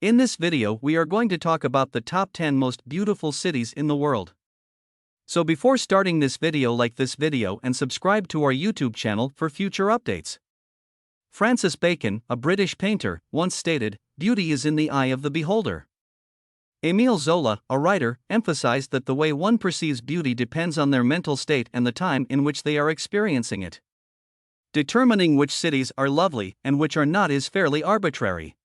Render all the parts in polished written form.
In this video we are going to talk about the top 10 most beautiful cities in the world. So before starting this video, like this video and subscribe to our YouTube channel for future updates. Francis Bacon, a British painter, once stated, "Beauty is in the eye of the beholder." Émile Zola, a writer, emphasized that the way one perceives beauty depends on their mental state and the time in which they are experiencing it. Determining which cities are lovely and which are not is fairly arbitrary.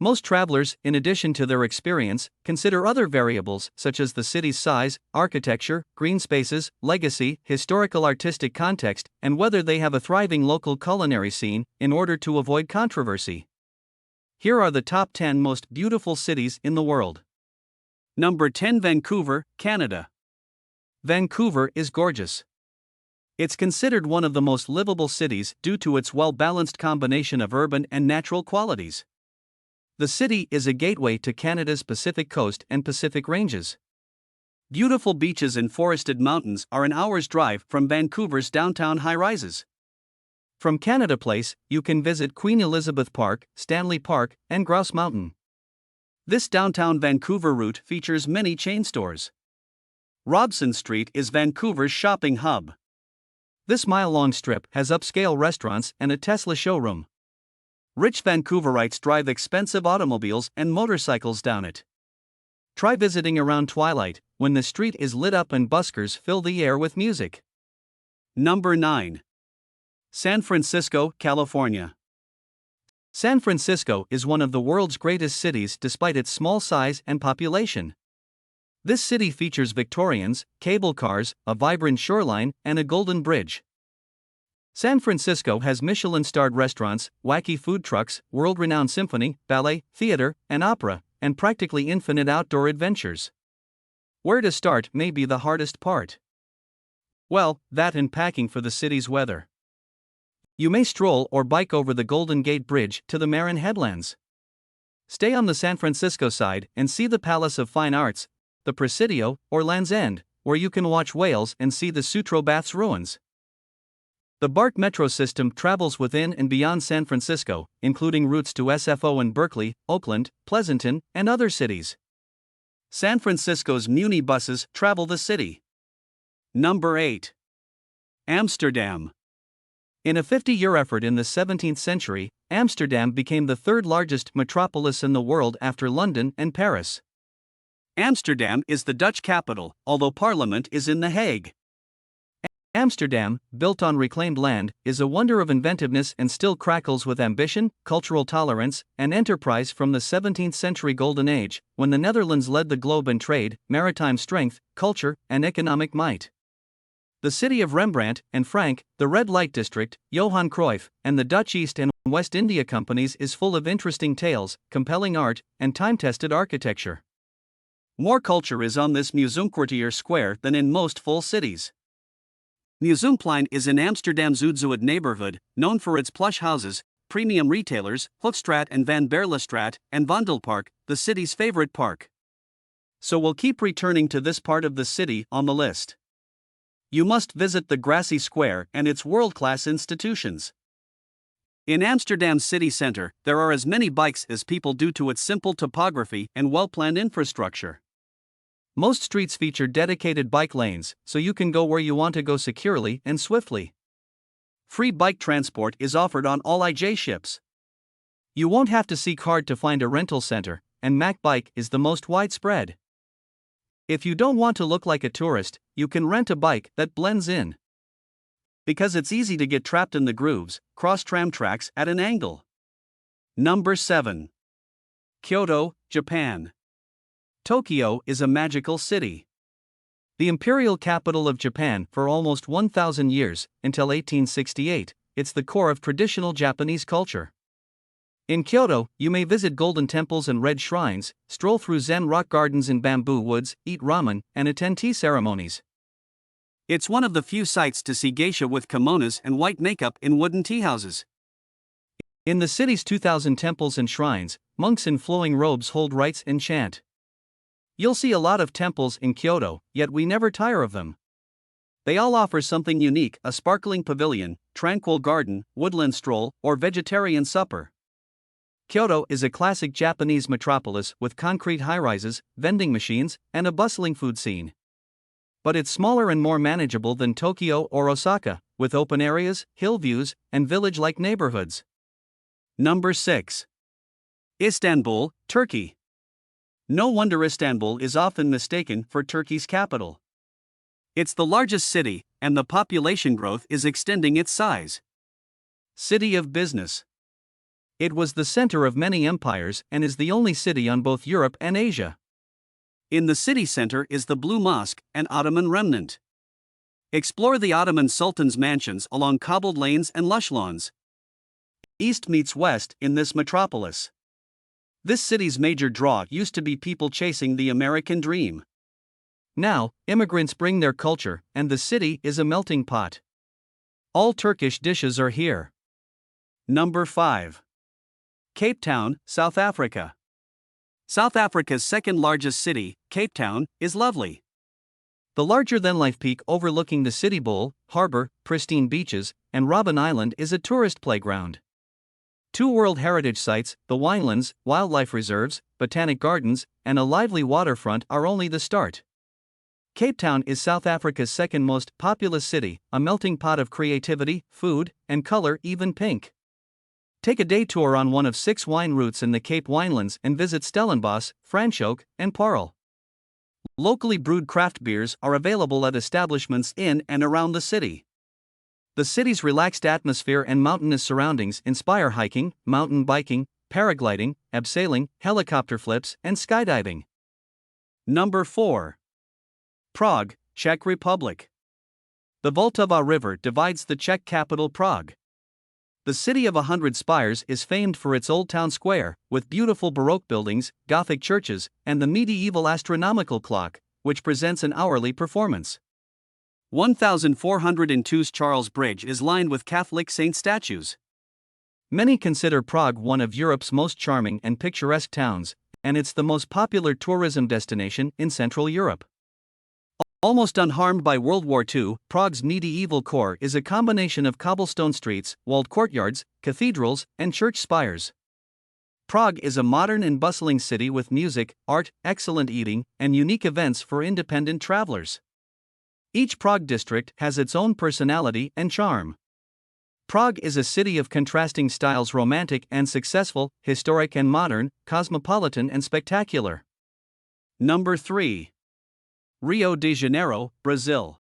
Most travelers, in addition to their experience, consider other variables such as the city's size, architecture, green spaces, legacy, historical artistic context, and whether they have a thriving local culinary scene, in order to avoid controversy. Here are the top 10 most beautiful cities in the world. Number 10, Vancouver, Canada. Vancouver is gorgeous. It's considered one of the most livable cities due to its well-balanced combination of urban and natural qualities. The city is a gateway to Canada's Pacific coast and Pacific ranges. Beautiful beaches and forested mountains are an hour's drive from Vancouver's downtown high-rises. From Canada Place, you can visit Queen Elizabeth Park, Stanley Park, and Grouse Mountain. This downtown Vancouver route features many chain stores. Robson Street is Vancouver's shopping hub. This mile-long strip has upscale restaurants and a Tesla showroom. Rich Vancouverites drive expensive automobiles and motorcycles down it. Try visiting around twilight, when the street is lit up and buskers fill the air with music. Number 9. San Francisco, California. San Francisco is one of the world's greatest cities despite its small size and population. This city features Victorians, cable cars, a vibrant shoreline, and a golden bridge. San Francisco has Michelin-starred restaurants, wacky food trucks, world-renowned symphony, ballet, theater, and opera, and practically infinite outdoor adventures. Where to start may be the hardest part. Well, that and packing for the city's weather. You may stroll or bike over the Golden Gate Bridge to the Marin Headlands. Stay on the San Francisco side and see the Palace of Fine Arts, the Presidio, or Land's End, where you can watch whales and see the Sutro Baths ruins. The BART metro system travels within and beyond San Francisco, including routes to SFO and Berkeley, Oakland, Pleasanton, and other cities. San Francisco's Muni buses travel the city. Number 8. Amsterdam. In a 50-year effort in the 17th century, Amsterdam became the third largest metropolis in the world after London and Paris. Amsterdam is the Dutch capital, although Parliament is in The Hague. Amsterdam, built on reclaimed land, is a wonder of inventiveness and still crackles with ambition, cultural tolerance, and enterprise from the 17th century Golden Age, when the Netherlands led the globe in trade, maritime strength, culture, and economic might. The city of Rembrandt and Frank, the Red Light District, Johan Cruyff, and the Dutch East and West India Companies is full of interesting tales, compelling art, and time-tested architecture. More culture is on this Museumkwartier square than in most full cities. Museumplein is in Amsterdam's 𝒍𝒊𝒔 neighborhood, known for its plush houses, premium retailers, Hoogstraat and Van Baerlestraat, and Vondelpark, the city's favorite park. So we'll keep returning to this part of the city on the list. You must visit the grassy square and its world-class institutions. In Amsterdam's city center, there are as many bikes as people due to its simple topography and well-planned infrastructure. Most streets feature dedicated bike lanes, so you can go where you want to go securely and swiftly. Free bike transport is offered on all IJ ships. You won't have to seek hard to find a rental center, and Mac Bike is the most widespread. If you don't want to look like a tourist, you can rent a bike that blends in. Because it's easy to get trapped in the grooves, cross tram tracks at an angle. Number 7. Kyoto, Japan. Tokyo is a magical city. The imperial capital of Japan for almost 1,000 years, until 1868, it's the core of traditional Japanese culture. In Kyoto, you may visit golden temples and red shrines, stroll through Zen rock gardens in bamboo woods, eat ramen, and attend tea ceremonies. It's one of the few sites to see geisha with kimonos and white makeup in wooden tea houses. In the city's 2,000 temples and shrines, monks in flowing robes hold rites and chant. You'll see a lot of temples in Kyoto, yet we never tire of them. They all offer something unique: a sparkling pavilion, tranquil garden, woodland stroll, or vegetarian supper. Kyoto is a classic Japanese metropolis with concrete high-rises, vending machines, and a bustling food scene. But it's smaller and more manageable than Tokyo or Osaka, with open areas, hill views, and village-like neighborhoods. Number 6. Istanbul, Turkey. No wonder Istanbul is often mistaken for Turkey's capital. It's the largest city, and the population growth is extending its size. City of business. It was the center of many empires and is the only city on both Europe and Asia. In the city center is the Blue Mosque, an Ottoman remnant. Explore the Ottoman Sultan's mansions along cobbled lanes and lush lawns. East meets west in this metropolis. This city's major draw used to be people chasing the American dream. Now, immigrants bring their culture, and the city is a melting pot. All Turkish dishes are here. Number 5. Cape Town, South Africa. South Africa's second largest city, Cape Town, is lovely. The larger-than-life peak overlooking the city bowl, harbor, pristine beaches, and Robben Island is a tourist playground. 2 World Heritage Sites, the winelands, wildlife reserves, botanic gardens, and a lively waterfront are only the start. Cape Town is South Africa's second most populous city, a melting pot of creativity, food, and color, even pink. Take a day tour on one of 6 wine routes in the Cape Winelands and visit Stellenbosch, Franschhoek, and Parel. Locally brewed craft beers are available at establishments in and around the city. The city's relaxed atmosphere and mountainous surroundings inspire hiking, mountain biking, paragliding, abseiling, helicopter flips, and skydiving. Number 4. Prague, Czech Republic. The Vltava River divides the Czech capital Prague. The city of 100 spires is famed for its Old Town Square, with beautiful Baroque buildings, Gothic churches, and the medieval astronomical clock, which presents an hourly performance. 1402's Charles Bridge is lined with Catholic saint statues. Many consider Prague one of Europe's most charming and picturesque towns, and it's the most popular tourism destination in Central Europe. Almost unharmed by World War II, Prague's medieval core is a combination of cobblestone streets, walled courtyards, cathedrals, and church spires. Prague is a modern and bustling city with music, art, excellent eating, and unique events for independent travelers. Each Prague district has its own personality and charm. Prague is a city of contrasting styles: romantic and successful, historic and modern, cosmopolitan and spectacular. Number 3. Rio de Janeiro, Brazil.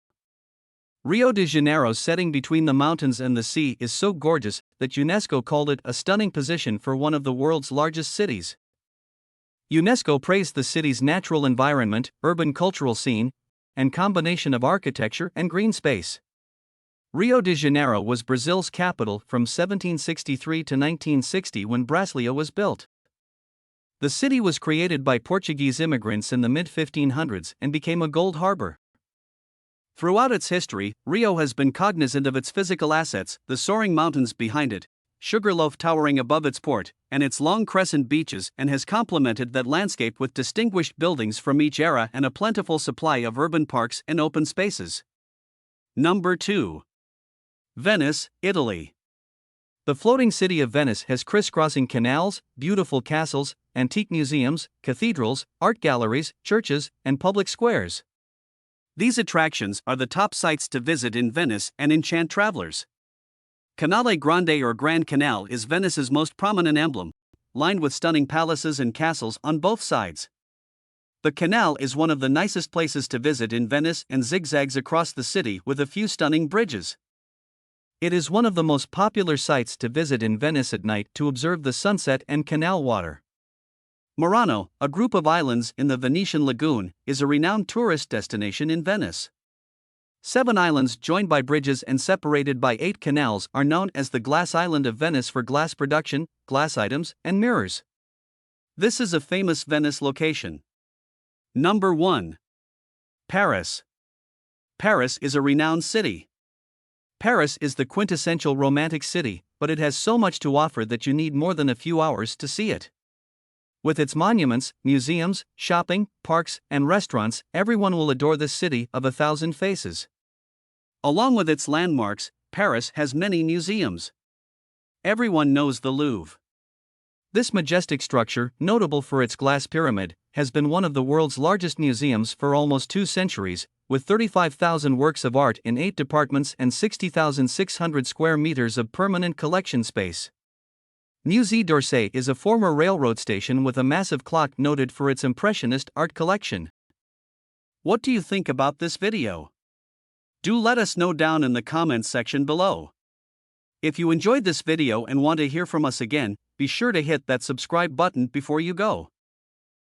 Rio de Janeiro's setting between the mountains and the sea is so gorgeous that UNESCO called it a stunning position for one of the world's largest cities. UNESCO praised the city's natural environment, urban cultural scene, and combination of architecture and green space. Rio de Janeiro was Brazil's capital from 1763 to 1960 when Brasília was built. The city was created by Portuguese immigrants in the mid-1500s and became a gold harbor. Throughout its history, Rio has been cognizant of its physical assets: the soaring mountains behind it, Sugarloaf towering above its port, and its long crescent beaches, and has complemented that landscape with distinguished buildings from each era and a plentiful supply of urban parks and open spaces. Number 2. Venice, Italy. The floating city of Venice has crisscrossing canals, beautiful castles, antique museums, cathedrals, art galleries, churches, and public squares. These attractions are the top sites to visit in Venice and enchant travelers. Canale Grande or Grand Canal is Venice's most prominent emblem, lined with stunning palaces and castles on both sides. The canal is one of the nicest places to visit in Venice and zigzags across the city with a few stunning bridges. It is one of the most popular sites to visit in Venice at night to observe the sunset and canal water. Murano, a group of islands in the Venetian lagoon, is a renowned tourist destination in Venice. 7 islands joined by bridges and separated by 8 canals are known as the Glass Island of Venice for glass production, glass items, and mirrors. This is a famous Venice location. Number 1. Paris. Paris is a renowned city. Paris is the quintessential romantic city, but it has so much to offer that you need more than a few hours to see it. With its monuments, museums, shopping, parks, and restaurants, everyone will adore this city of 1,000 faces. Along with its landmarks, Paris has many museums. Everyone knows the Louvre. This majestic structure, notable for its glass pyramid, has been one of the world's largest museums for almost 2 centuries, with 35,000 works of art in 8 departments and 60,600 square meters of permanent collection space. Musée d'Orsay is a former railroad station with a massive clock noted for its impressionist art collection. What do you think about this video? Do let us know down in the comments section below. If you enjoyed this video and want to hear from us again, be sure to hit that subscribe button before you go.